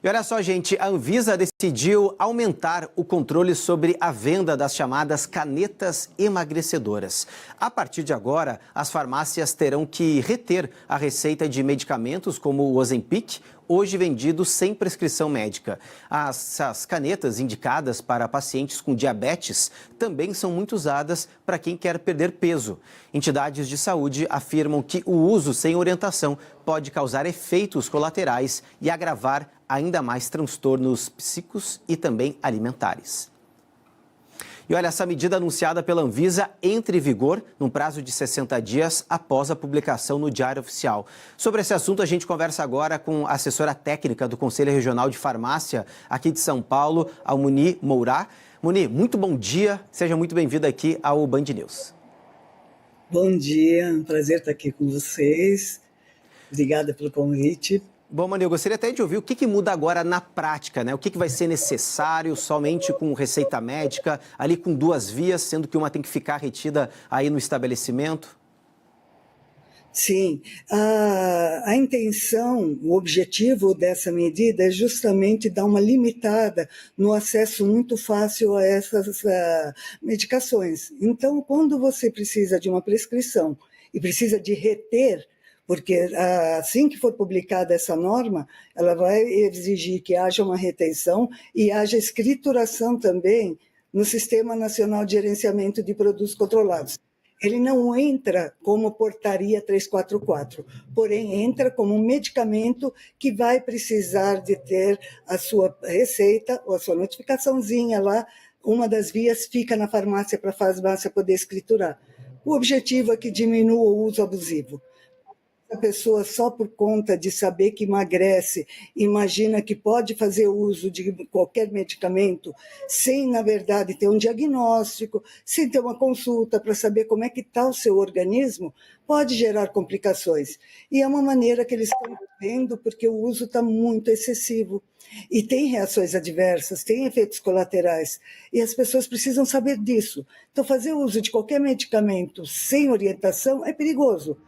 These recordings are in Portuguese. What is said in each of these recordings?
E olha só, gente, a Anvisa decidiu aumentar o controle sobre a venda das chamadas canetas emagrecedoras. A partir de agora, as farmácias terão que reter a receita de medicamentos como o Ozempic, hoje vendidos sem prescrição médica. As canetas indicadas para pacientes com diabetes também são muito usadas para quem quer perder peso. Entidades de saúde afirmam que o uso sem orientação pode causar efeitos colaterais e agravar ainda mais transtornos psíquicos e também alimentares. E olha, essa medida anunciada pela Anvisa entra em vigor num prazo de 60 dias após a publicação no Diário Oficial. Sobre esse assunto, a gente conversa agora com a assessora técnica do Conselho Regional de Farmácia aqui de São Paulo, a Muni Mourá. Muni, muito bom dia, seja muito bem-vinda aqui ao Band News. Bom dia, um prazer estar aqui com vocês. Obrigada pelo convite. Bom, Mani, eu gostaria até de ouvir o que muda agora na prática, né? O que vai ser necessário somente com receita médica, ali com 2 vias, sendo que uma tem que ficar retida aí no estabelecimento? Sim, a intenção, o objetivo dessa medida é justamente dar uma limitada no acesso muito fácil a essas medicações. Então, quando você precisa de uma prescrição e precisa de reter, porque assim que for publicada essa norma, ela vai exigir que haja uma retenção e haja escrituração também no Sistema Nacional de Gerenciamento de Produtos Controlados. Ele não entra como portaria 344, porém entra como um medicamento que vai precisar de ter a sua receita ou a sua notificaçãozinha lá. Uma das vias fica na farmácia para a farmácia poder escriturar. O objetivo é que diminua o uso abusivo. A pessoa só por conta de saber que emagrece, imagina que pode fazer uso de qualquer medicamento sem, na verdade, ter um diagnóstico, sem ter uma consulta para saber como é que está o seu organismo, pode gerar complicações. E é uma maneira que eles estão vendo porque o uso está muito excessivo. E tem reações adversas, tem efeitos colaterais, e as pessoas precisam saber disso. Então, fazer uso de qualquer medicamento sem orientação é perigoso.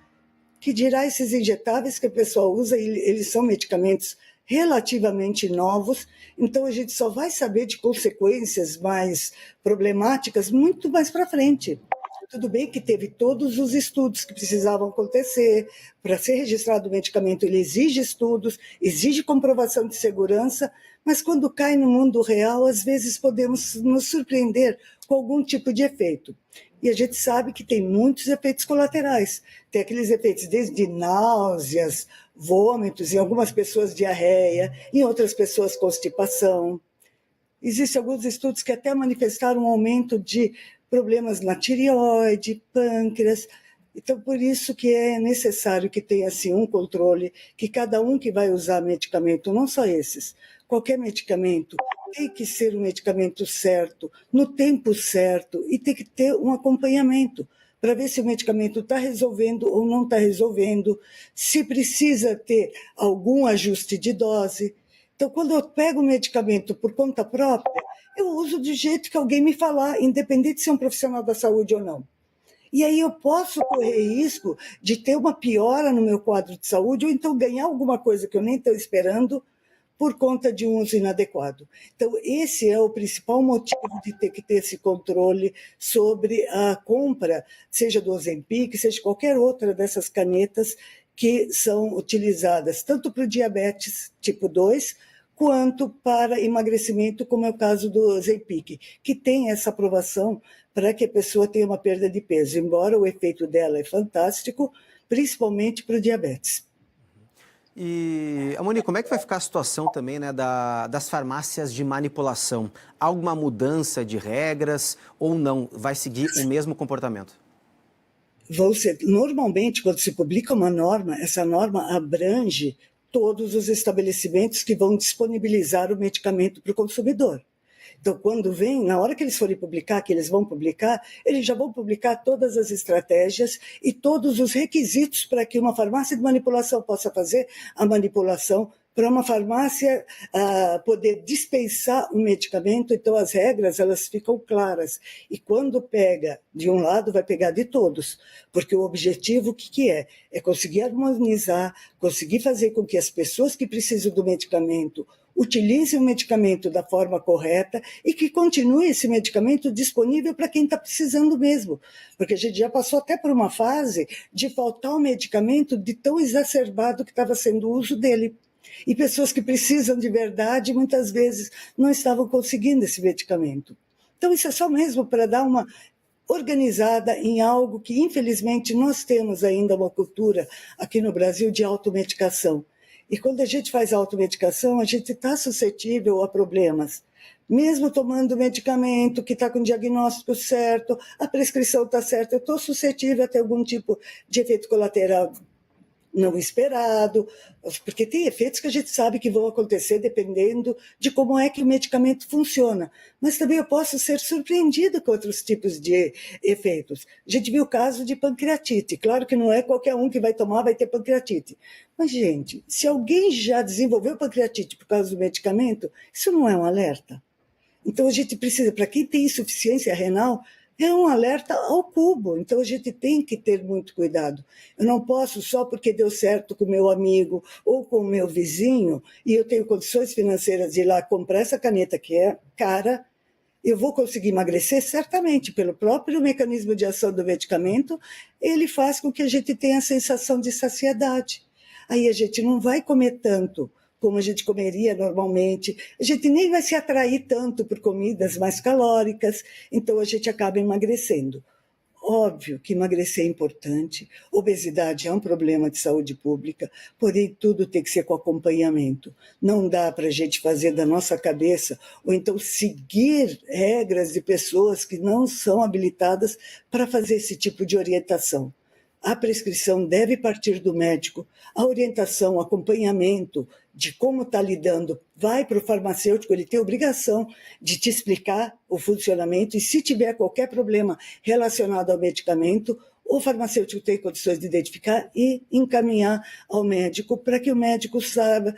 Que dirá esses injetáveis que o pessoal usa, eles são medicamentos relativamente novos, então a gente só vai saber de consequências mais problemáticas muito mais para frente. Tudo bem que teve todos os estudos que precisavam acontecer, para ser registrado o medicamento ele exige estudos, exige comprovação de segurança, mas quando cai no mundo real, às vezes podemos nos surpreender com algum tipo de efeito. E a gente sabe que tem muitos efeitos colaterais. Tem aqueles efeitos desde náuseas, vômitos, em algumas pessoas diarreia, em outras pessoas constipação. Existem alguns estudos que até manifestaram um aumento de problemas na tireoide, pâncreas. Então, por isso que é necessário que tenha assim, um controle, que cada um que vai usar medicamento, não só esses, qualquer medicamento, tem que ser um medicamento certo, no tempo certo, e tem que ter um acompanhamento para ver se o medicamento está resolvendo ou não está resolvendo, se precisa ter algum ajuste de dose. Então, quando eu pego o medicamento por conta própria, eu uso do jeito que alguém me falar, independente se é um profissional da saúde ou não. E aí eu posso correr risco de ter uma piora no meu quadro de saúde ou então ganhar alguma coisa que eu nem estou esperando por conta de um uso inadequado. Então, esse é o principal motivo de ter que ter esse controle sobre a compra, seja do Ozempic, seja qualquer outra dessas canetas que são utilizadas tanto para o diabetes tipo 2, quanto para emagrecimento, como é o caso do Ozempic, que tem essa aprovação para que a pessoa tenha uma perda de peso, embora o efeito dela é fantástico, principalmente para o diabetes. E, Moni, como é que vai ficar a situação também, né, das farmácias de manipulação? Há alguma mudança de regras ou não? Vai seguir o mesmo comportamento? Normalmente, quando se publica uma norma, essa norma abrange todos os estabelecimentos que vão disponibilizar o medicamento para o consumidor. Então, quando vem, na hora que eles forem publicar, que eles vão publicar, eles já vão publicar todas as estratégias e todos os requisitos para que uma farmácia de manipulação possa fazer a manipulação, para uma farmácia poder dispensar um medicamento. Então, as regras elas ficam claras. E quando pega de um lado, vai pegar de todos. Porque o objetivo, o que é? É conseguir harmonizar, conseguir fazer com que as pessoas que precisam do medicamento utilize o medicamento da forma correta e que continue esse medicamento disponível para quem está precisando mesmo. Porque a gente já passou até por uma fase de faltar o medicamento de tão exacerbado que estava sendo o uso dele. E pessoas que precisam de verdade, muitas vezes, não estavam conseguindo esse medicamento. Então, isso é só mesmo para dar uma organizada em algo que, infelizmente, nós temos ainda uma cultura aqui no Brasil de automedicação. E quando a gente faz automedicação, a gente está suscetível a problemas. Mesmo tomando medicamento que está com o diagnóstico certo, a prescrição está certa, eu estou suscetível a ter algum tipo de efeito colateral não esperado, porque tem efeitos que a gente sabe que vão acontecer dependendo de como é que o medicamento funciona. Mas também eu posso ser surpreendida com outros tipos de efeitos. A gente viu o caso de pancreatite. Claro que não é qualquer um que vai tomar vai ter pancreatite. Mas, gente, se alguém já desenvolveu pancreatite por causa do medicamento, isso não é um alerta. Então, a gente precisa, para quem tem insuficiência renal, é um alerta ao cubo. Então, a gente tem que ter muito cuidado. Eu não posso, só porque deu certo com o meu amigo ou com o meu vizinho, e eu tenho condições financeiras de ir lá comprar essa caneta que é cara, eu vou conseguir emagrecer? Certamente, pelo próprio mecanismo de ação do medicamento, ele faz com que a gente tenha a sensação de saciedade. Aí a gente não vai comer tanto como a gente comeria normalmente, a gente nem vai se atrair tanto por comidas mais calóricas, então a gente acaba emagrecendo. Óbvio que emagrecer é importante, obesidade é um problema de saúde pública, porém tudo tem que ser com acompanhamento. Não dá para a gente fazer da nossa cabeça, ou então seguir regras de pessoas que não são habilitadas para fazer esse tipo de orientação. A prescrição deve partir do médico, a orientação, o acompanhamento de como está lidando vai para o farmacêutico, ele tem a obrigação de te explicar o funcionamento e se tiver qualquer problema relacionado ao medicamento, o farmacêutico tem condições de identificar e encaminhar ao médico para que o médico saiba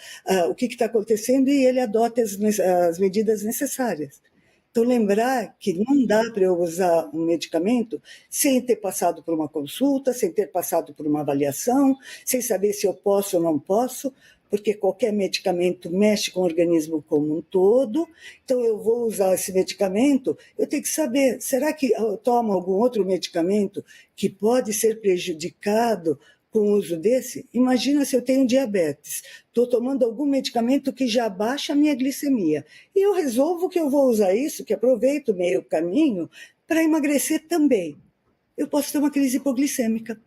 o que está acontecendo e ele adote as medidas necessárias. Então, lembrar que não dá para eu usar um medicamento sem ter passado por uma consulta, sem ter passado por uma avaliação, sem saber se eu posso ou não posso, porque qualquer medicamento mexe com o organismo como um todo. Então, eu vou usar esse medicamento, eu tenho que saber, será que eu tomo algum outro medicamento que pode ser prejudicado com o uso desse? Imagina se eu tenho diabetes, estou tomando algum medicamento que já baixa a minha glicemia, e eu resolvo que eu vou usar isso, que aproveito meio caminho, para emagrecer também. Eu posso ter uma crise hipoglicêmica.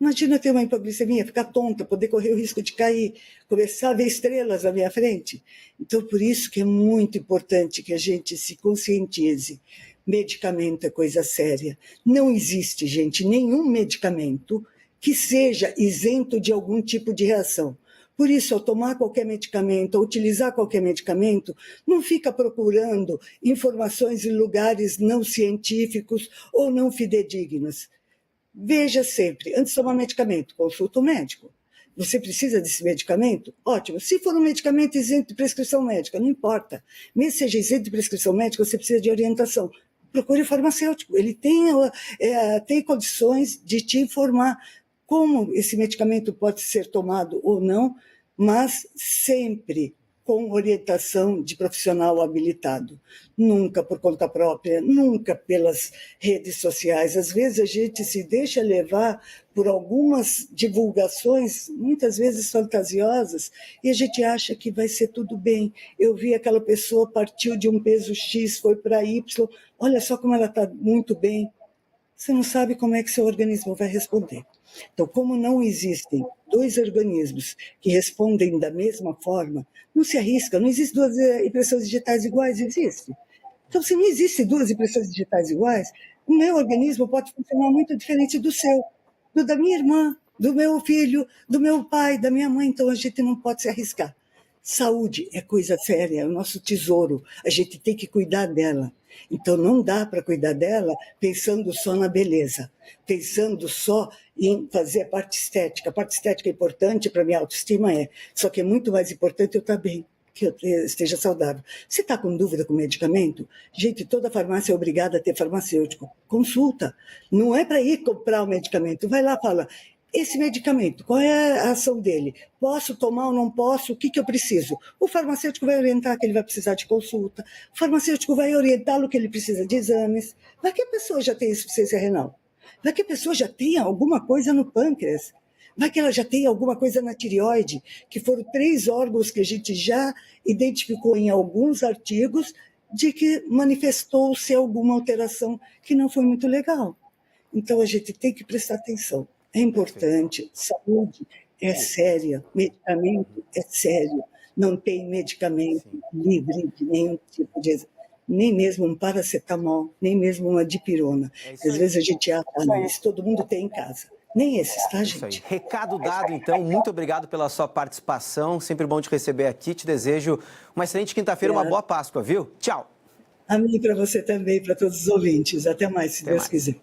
Imagina ter uma hipoglicemia, ficar tonta, poder correr o risco de cair, começar a ver estrelas na minha frente. Então, por isso que é muito importante que a gente se conscientize. Medicamento é coisa séria. Não existe, gente, nenhum medicamento que seja isento de algum tipo de reação. Por isso, ao tomar qualquer medicamento, ao utilizar qualquer medicamento, não fica procurando informações em lugares não científicos ou não fidedignos. Veja sempre, antes de tomar medicamento, consulta o médico. Você precisa desse medicamento? Ótimo. Se for um medicamento isento de prescrição médica, não importa. Mesmo que seja isento de prescrição médica, você precisa de orientação. Procure o farmacêutico. Ele tem condições de te informar como esse medicamento pode ser tomado ou não, mas sempre com orientação de profissional habilitado. Nunca por conta própria, nunca pelas redes sociais. Às vezes a gente se deixa levar por algumas divulgações, muitas vezes fantasiosas, e a gente acha que vai ser tudo bem. Eu vi aquela pessoa partiu de um peso X, foi para Y, olha só como ela está muito bem. Você não sabe como é que seu organismo vai responder. Então, como não existem dois organismos que respondem da mesma forma, não se arrisca, não existem duas impressões digitais iguais, existe. Então, se não existem duas impressões digitais iguais, o meu organismo pode funcionar muito diferente do seu, do da minha irmã, do meu filho, do meu pai, da minha mãe, então a gente não pode se arriscar. Saúde é coisa séria, é o nosso tesouro, a gente tem que cuidar dela. Então não dá para cuidar dela pensando só na beleza, pensando só em fazer a parte estética. A parte estética é importante para a minha autoestima, só que é muito mais importante eu estar bem, que eu esteja saudável. Você está com dúvida com medicamento? Gente, toda farmácia é obrigada a ter farmacêutico. Consulta. Não é para ir comprar o medicamento. Vai lá e fala, esse medicamento, qual é a ação dele? Posso tomar ou não posso? O que eu preciso? O farmacêutico vai orientar que ele vai precisar de consulta, o farmacêutico vai orientá-lo que ele precisa de exames. Vai que a pessoa já tem insuficiência renal? Vai que a pessoa já tenha alguma coisa no pâncreas? Vai que ela já tenha alguma coisa na tireoide? Que foram 3 órgãos que a gente já identificou em alguns artigos de que manifestou-se alguma alteração que não foi muito legal. Então, a gente tem que prestar atenção. É importante, saúde é séria, medicamento é sério. Não tem medicamento livre de nenhum tipo de... Nem mesmo um paracetamol, nem mesmo uma dipirona. Às vezes a gente acha, isso todo mundo tem em casa. Nem esses, tá, gente? Isso aí. Recado dado, então. Muito obrigado pela sua participação. Sempre bom te receber aqui. Te desejo uma excelente quinta-feira, uma boa Páscoa, viu? Tchau. Amém para você também, para todos os ouvintes. Até mais, se Deus quiser.